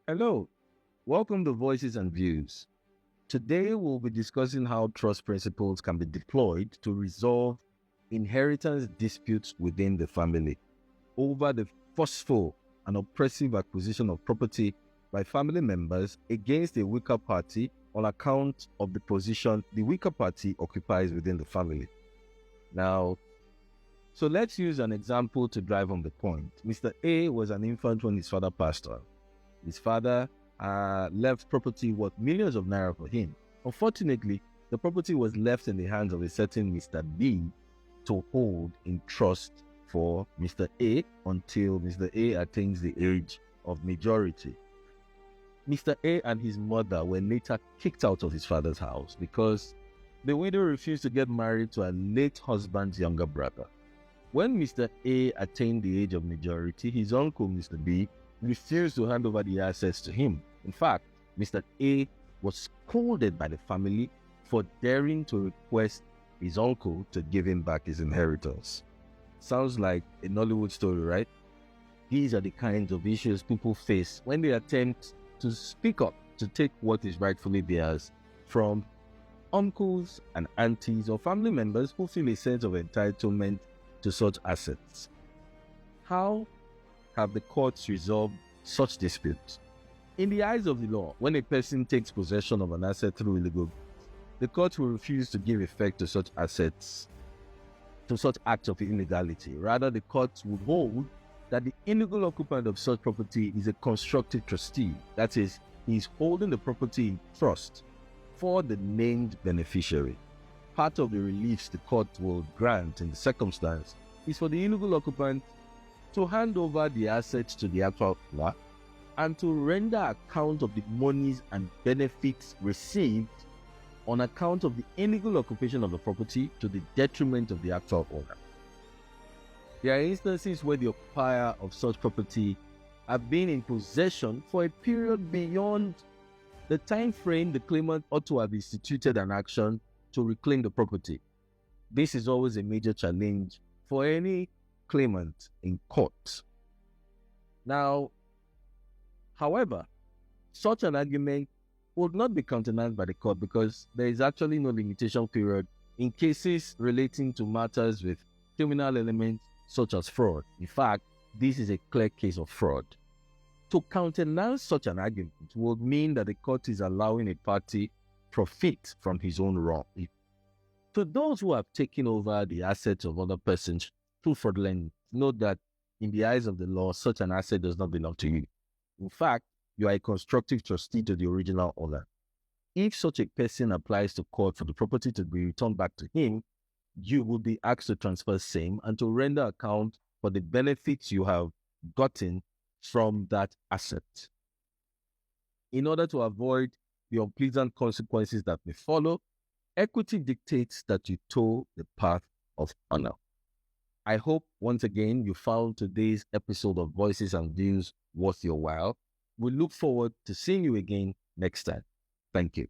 Hello, welcome to Voices and Views. Today we'll be discussing how trust principles can be deployed to resolve inheritance disputes within the family over the forceful and oppressive acquisition of property by family members against a weaker party on account of the position the weaker party occupies within the family. Now, so let's use an example to drive home the point. Mr. A was an infant when his father passed on. His father left property worth millions of naira for him. Unfortunately, the property was left in the hands of a certain Mr. B to hold in trust for Mr. A until Mr. A attains the age of majority. Mr. A and his mother were later kicked out of his father's house because the widow refused to get married to her late husband's younger brother. When Mr. A attained the age of majority, his uncle, Mr. B, refused to hand over the assets to him. In fact, Mr. A was scolded by the family for daring to request his uncle to give him back his inheritance. Sounds like a Nollywood story, right? These are the kinds of issues people face when they attempt to speak up to take what is rightfully theirs from uncles and aunties or family members who feel a sense of entitlement to such assets. How have the courts resolved such disputes? In the eyes of the law, when a person takes possession of an asset through illegal, the court will refuse to give effect to such assets, to such acts of illegality. Rather, the court will hold that the illegal occupant of such property is a constructive trustee. That is, he is holding the property in trust for the named beneficiary. Part of the reliefs the court will grant in the circumstance is for the illegal occupant to hand over the assets to the actual owner and to render account of the monies and benefits received on account of the illegal occupation of the property to the detriment of the actual owner. There are instances where the occupier of such property have been in possession for a period beyond the time frame the claimant ought to have instituted an action to reclaim the property. This is always a major challenge for any claimant in court. Now, however, such an argument would not be countenanced by the court because there is actually no limitation period in cases relating to matters with criminal elements such as fraud. In fact, this is a clear case of fraud. To countenance such an argument would mean that the court is allowing a party profit from his own wrong. To those who have taken over the assets of other persons through fraudulent, note that in the eyes of the law, such an asset does not belong to you. In fact, you are a constructive trustee to the original owner. If such a person applies to court for the property to be returned back to him, you will be asked to transfer same and to render account for the benefits you have gotten from that asset. In order to avoid the unpleasant consequences that may follow, equity dictates that you toe the path of honor. I hope once again you found today's episode of Voices and Views worth your while. We look forward to seeing you again next time. Thank you.